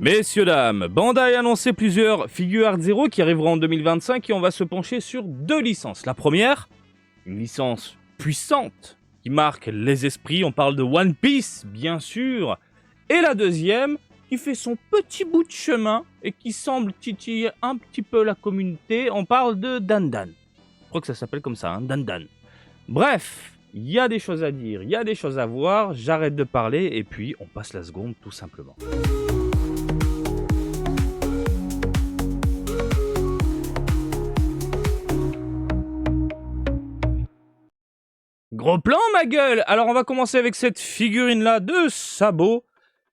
Messieurs, dames, Bandai a annoncé plusieurs Figuarts Zero qui arriveront en 2025 et on va se pencher sur deux licences. La première, une licence puissante qui marque les esprits, on parle de One Piece bien sûr. Et la deuxième, qui fait son petit bout de chemin et qui semble titiller un petit peu la communauté, on parle de Dandan. Je crois que ça s'appelle comme ça, hein, Dandan. Bref, il y a des choses à dire, il y a des choses à voir, j'arrête de parler et puis on passe la seconde tout simplement. Gros plan ma gueule. Alors on va commencer avec cette figurine là de Sabo.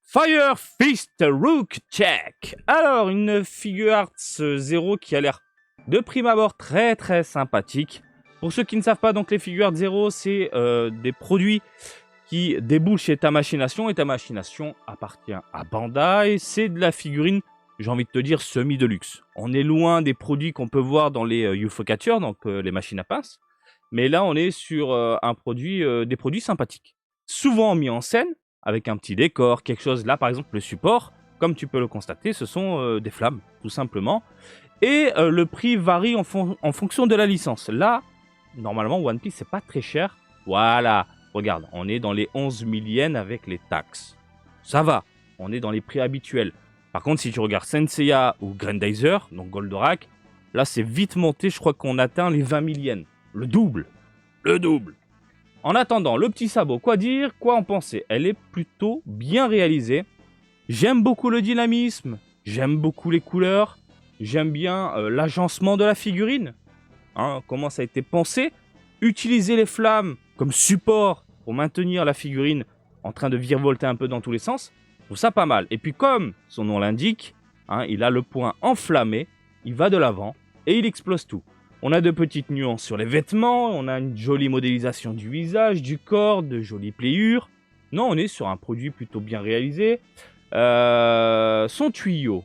Fire Fist Rook Check. Alors une Figuarts Zero qui a l'air de prime abord très sympathique. Pour ceux qui ne savent pas, donc les Figuarts Zero c'est des produits qui déboulent chez Tamashii-Nation et Tamashii-Nation appartient à Bandai. C'est de la figurine, j'ai envie de te dire, semi-de-luxe. On est loin des produits qu'on peut voir dans les ufocatures, donc les machines à pince. Mais là, on est sur des produits sympathiques. Souvent mis en scène, avec un petit décor, quelque chose. Là, par exemple, le support, comme tu peux le constater, ce sont des flammes, tout simplement. Et le prix varie en fonction de la licence. Là, normalement, One Piece, c'est pas très cher. Voilà, regarde, on est dans les 11 000 yens avec les taxes. Ça va, on est dans les prix habituels. Par contre, si tu regardes Senseiya ou Grandizer, donc Goldorak, là, c'est vite monté, je crois qu'on atteint les 20 000 yens. Le double. En attendant, le petit sabot, quoi dire, quoi en penser? Elle est plutôt bien réalisée. J'aime beaucoup le dynamisme, j'aime beaucoup les couleurs, j'aime bien l'agencement de la figurine. Hein, comment ça a été pensé. Utiliser les flammes comme support pour maintenir la figurine en train de virevolter un peu dans tous les sens. Je trouve ça pas mal. Et puis comme son nom l'indique, hein, il a le point enflammé, il va de l'avant et il explose tout. On a de petites nuances sur les vêtements, on a une jolie modélisation du visage, du corps, de jolies pliures. Non, on est sur un produit plutôt bien réalisé. Son tuyau.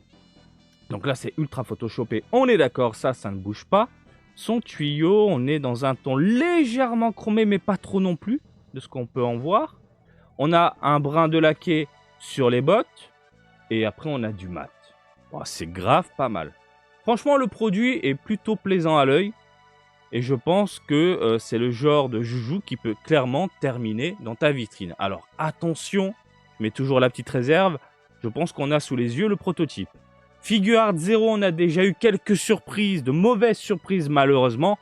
Donc là, c'est ultra photoshopé, on est d'accord, ça ne bouge pas. Son tuyau, on est dans un ton légèrement chromé, mais pas trop non plus, de ce qu'on peut en voir. On a un brin de laqué sur les bottes, et après on a du mat. Oh, c'est grave pas mal. Franchement, le produit est plutôt plaisant à l'œil. Et je pense que c'est le genre de joujou qui peut clairement terminer dans ta vitrine. Alors attention, je mets toujours la petite réserve. Je pense qu'on a sous les yeux le prototype. Figuarts Zero, on a déjà eu quelques surprises, de mauvaises surprises malheureusement.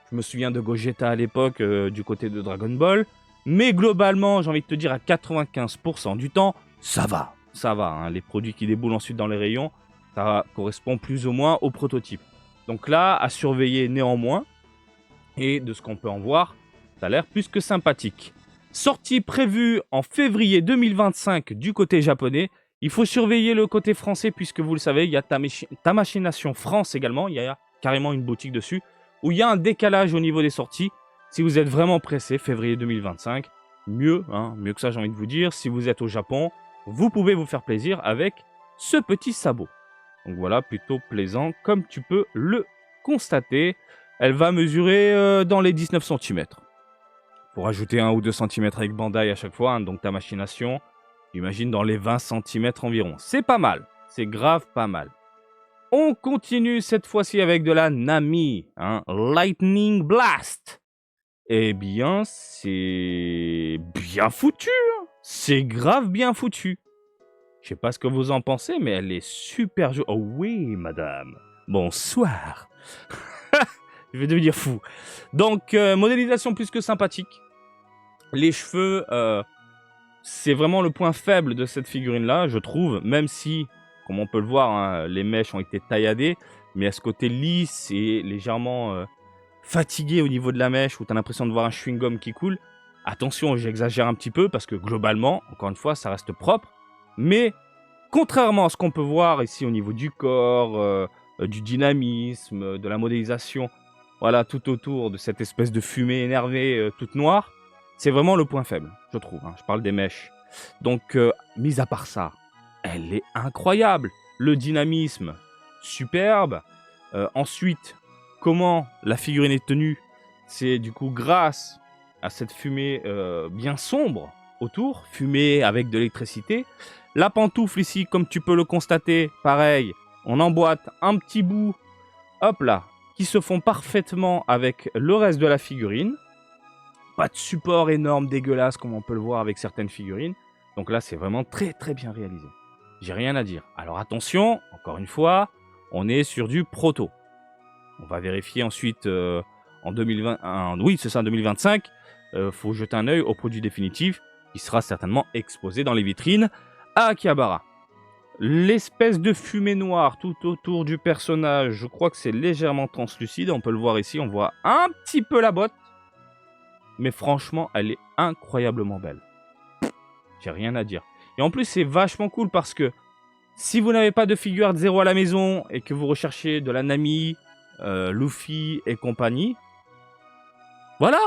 Je me souviens de Gogeta à l'époque du côté de Dragon Ball. Mais globalement, j'ai envie de te dire à 95% du temps, ça va. Ça va, hein. Les produits qui déboulent ensuite dans les rayons, ça correspond plus ou moins au prototype. Donc là, à surveiller néanmoins. Et de ce qu'on peut en voir, ça a l'air plus que sympathique. Sortie prévue en février 2025 du côté japonais. Il faut surveiller le côté français puisque vous le savez, il y a Tamashii-Nation France également. Il y a carrément une boutique dessus où il y a un décalage au niveau des sorties. Si vous êtes vraiment pressé, février 2025, mieux que ça j'ai envie de vous dire. Si vous êtes au Japon, vous pouvez vous faire plaisir avec ce petit sabot. Donc voilà, plutôt plaisant comme tu peux le constater. Elle va mesurer dans les 19 cm. Pour ajouter 1 ou 2 cm avec Bandai à chaque fois, hein, donc Tamashii-Nation, j'imagine dans les 20 cm environ. C'est pas mal, c'est grave pas mal. On continue cette fois-ci avec de la Nami, hein, Lightning Blast. Eh bien, c'est bien foutu, hein. C'est grave bien foutu. Je sais pas ce que vous en pensez, mais elle est super jolie. Oh oui, madame. Bonsoir. Je vais devenir fou. Donc, modélisation plus que sympathique. Les cheveux, c'est vraiment le point faible de cette figurine-là, je trouve. Même si, comme on peut le voir, hein, les mèches ont été tailladées. Mais à ce côté lisse et légèrement fatigué au niveau de la mèche, où tu as l'impression de voir un chewing-gum qui coule. Attention, j'exagère un petit peu, parce que globalement, encore une fois, ça reste propre. Mais, contrairement à ce qu'on peut voir ici au niveau du corps, du dynamisme, de la modélisation, voilà, tout autour de cette espèce de fumée énervée toute noire, c'est vraiment le point faible, je trouve. Hein. Je parle des mèches. Donc, mis à part ça, elle est incroyable. Le dynamisme, superbe. Ensuite, comment la figurine est tenue, c'est du coup grâce à cette fumée bien sombre autour, fumée avec de l'électricité. La pantoufle ici, comme tu peux le constater, pareil, on emboîte un petit bout, hop là, qui se font parfaitement avec le reste de la figurine. Pas de support énorme, dégueulasse, comme on peut le voir avec certaines figurines. Donc là, c'est vraiment très très bien réalisé. J'ai rien à dire. Alors attention, encore une fois, on est sur du proto. On va vérifier ensuite en 2020. Oui, c'est ça, en 2025. Faut jeter un œil au produit définitif qui sera certainement exposé dans les vitrines à Akihabara. L'espèce de fumée noire tout autour du personnage, je crois que c'est légèrement translucide. On peut le voir ici, on voit un petit peu la botte. Mais franchement, elle est incroyablement belle. J'ai rien à dire. Et en plus, c'est vachement cool parce que si vous n'avez pas de figure Art 0 à la maison et que vous recherchez de la Nami, Luffy et compagnie, voilà,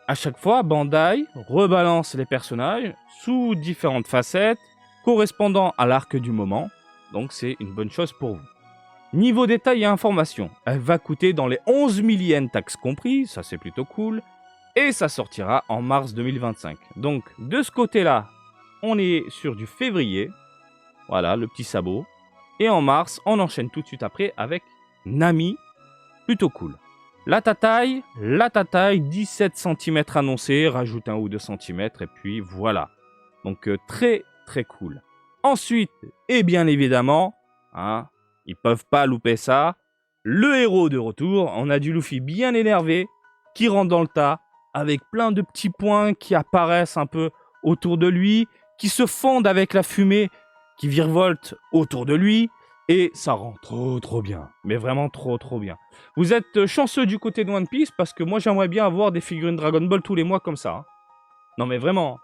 à chaque fois, Bandai rebalance les personnages sous différentes facettes correspondant à l'arc du moment. Donc c'est une bonne chose pour vous. Niveau détail et information, elle va coûter dans les 11 000 yens taxes compris, ça c'est plutôt cool. Et ça sortira en mars 2025. Donc de ce côté-là, on est sur du février. Voilà, le petit sabot. Et en mars, on enchaîne tout de suite après avec Nami. Plutôt cool. La tataille, 17 cm annoncé, rajoute 1 ou 2 cm et puis voilà. Donc très très cool. Ensuite, et bien évidemment, hein, ils peuvent pas louper ça, le héros de retour. On a du Luffy bien énervé qui rentre dans le tas avec plein de petits points qui apparaissent un peu autour de lui, qui se fondent avec la fumée qui virevolte autour de lui. Et ça rend trop bien. Mais vraiment trop bien. Vous êtes chanceux du côté de One Piece parce que moi j'aimerais bien avoir des figurines Dragon Ball tous les mois comme ça. Hein. Non mais vraiment.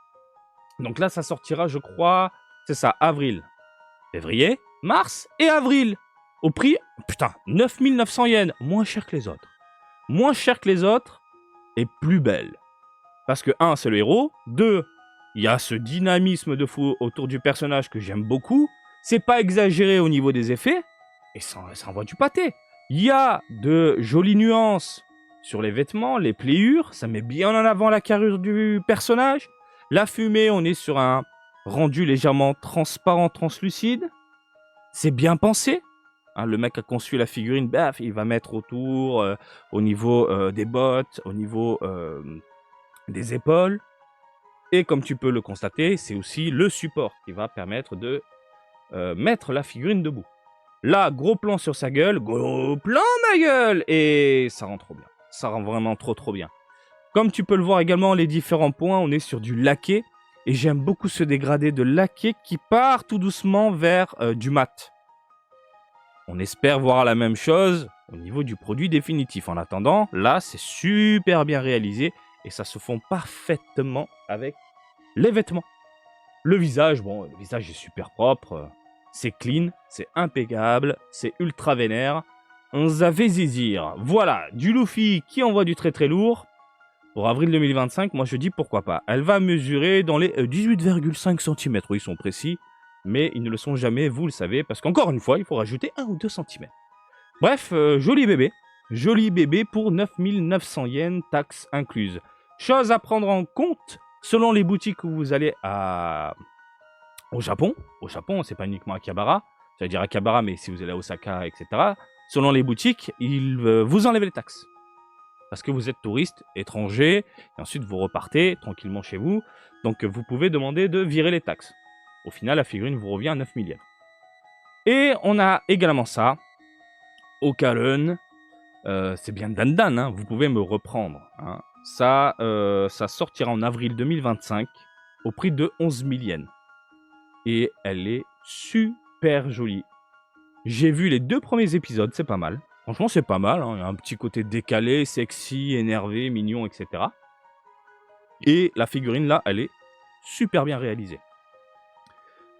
Donc là ça sortira je crois, c'est ça, avril. Février, mars et avril. Au prix, putain, 9900 yens. Moins cher que les autres. Moins cher que les autres et plus belle. Parce que 1, c'est le héros. 2, il y a ce dynamisme de fou autour du personnage que j'aime beaucoup. C'est pas exagéré au niveau des effets. Et ça envoie du pâté. Il y a de jolies nuances sur les vêtements, les pliures. Ça met bien en avant la carrure du personnage. La fumée, on est sur un rendu légèrement transparent, translucide. C'est bien pensé. Hein, le mec a conçu la figurine, baf, il va mettre autour, au niveau des bottes, au niveau des épaules. Et comme tu peux le constater, c'est aussi le support qui va permettre de mettre la figurine debout. Là, gros plan sur sa gueule, gros plan ma gueule. Et ça rend trop bien. Ça rend vraiment trop bien. Comme tu peux le voir également, les différents points, on est sur du laqué. Et j'aime beaucoup ce dégradé de laqué qui part tout doucement vers du mat. On espère voir la même chose au niveau du produit définitif. En attendant, là, c'est super bien réalisé. Et ça se fond parfaitement avec les vêtements. Le visage, bon, le visage est super propre. C'est clean, c'est impeccable, c'est ultra vénère. On avait zizir. Voilà, du Luffy qui envoie du très lourd. Pour avril 2025, moi je dis pourquoi pas. Elle va mesurer dans les 18,5 cm. Oui, ils sont précis, mais ils ne le sont jamais, vous le savez, parce qu'encore une fois, il faut rajouter 1 ou 2 cm. Bref, joli bébé. Joli bébé pour 9900 yens, taxes incluses. Chose à prendre en compte, selon les boutiques où vous allez au Japon, c'est pas uniquement Akihabara, j'allais dire Akihabara, mais si vous allez à Osaka, etc., selon les boutiques, ils vous enlèvent les taxes. Parce que vous êtes touriste, étranger, et ensuite vous repartez tranquillement chez vous, donc vous pouvez demander de virer les taxes. Au final, la figurine vous revient à 9 000 yens. Et on a également ça, Okalun, c'est bien Dan, hein, vous pouvez me reprendre. Hein. Ça sortira en avril 2025, au prix de 11 000 yens. Et elle est super jolie. J'ai vu les 2 premiers épisodes, c'est pas mal. Franchement, c'est pas mal. Hein. Il y a un petit côté décalé, sexy, énervé, mignon, etc. Et la figurine, là, elle est super bien réalisée.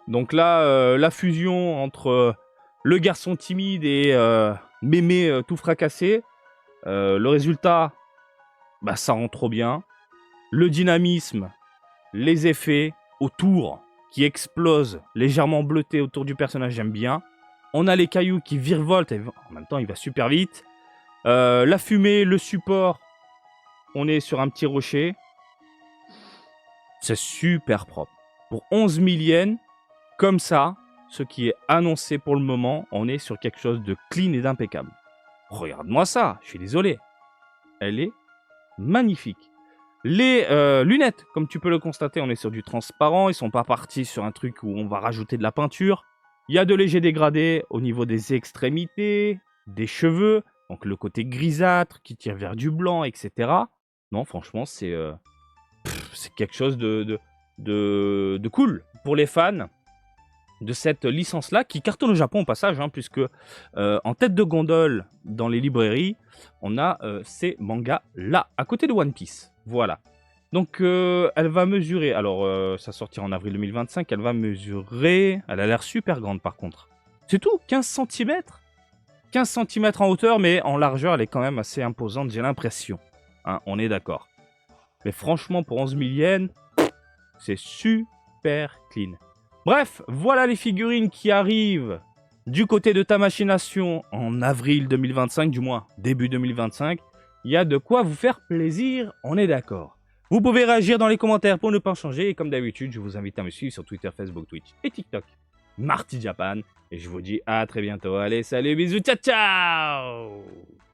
Donc là, la fusion entre le garçon timide et mémé tout fracassé, le résultat, bah, ça rend trop bien. Le dynamisme, les effets autour qui explosent, légèrement bleutés autour du personnage, j'aime bien. On a les cailloux qui virevoltent, et en même temps il va super vite. La fumée, le support, on est sur un petit rocher. C'est super propre. Pour 11 000 yens, comme ça, ce qui est annoncé pour le moment, on est sur quelque chose de clean et d'impeccable. Regarde-moi ça, je suis désolé. Elle est magnifique. Les lunettes, comme tu peux le constater, on est sur du transparent. Ils sont pas partis sur un truc où on va rajouter de la peinture. Il y a de légers dégradés au niveau des extrémités, des cheveux. Donc le côté grisâtre qui tire vers du blanc, etc. Non, franchement, c'est quelque chose de cool pour les fans de cette licence-là, qui cartonne au Japon au passage, hein, puisque en tête de gondole dans les librairies, on a ces mangas-là, à côté de One Piece. Voilà. Donc elle va mesurer, alors ça sortira en avril 2025, elle va mesurer, elle a l'air super grande par contre. C'est tout, 15 cm 15 cm en hauteur, mais en largeur, elle est quand même assez imposante, j'ai l'impression. Hein, on est d'accord. Mais franchement, pour 11 000 yens, c'est super clean. Bref, voilà les figurines qui arrivent du côté de ta machination en avril 2025, du moins début 2025. Il y a de quoi vous faire plaisir, on est d'accord. Vous pouvez réagir dans les commentaires pour ne pas changer. Et comme d'habitude, je vous invite à me suivre sur Twitter, Facebook, Twitch et TikTok. Marty Japan. Et je vous dis à très bientôt. Allez, salut, bisous, ciao, ciao!